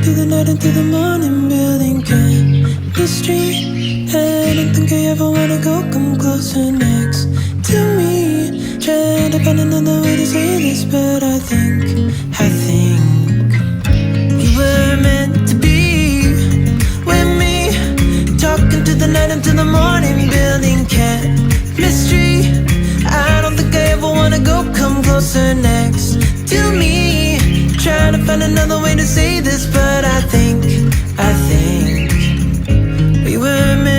through the night and through the morning, building chemistry. I don't think I ever wanna go come closer next to me. Trying to find another way to say this, but I think we were meant to be with me. Talking to the night until the morning, building chemistry. I don't think I ever wanna go come closer next to me. Trying to find another way to say this, but I think we were meant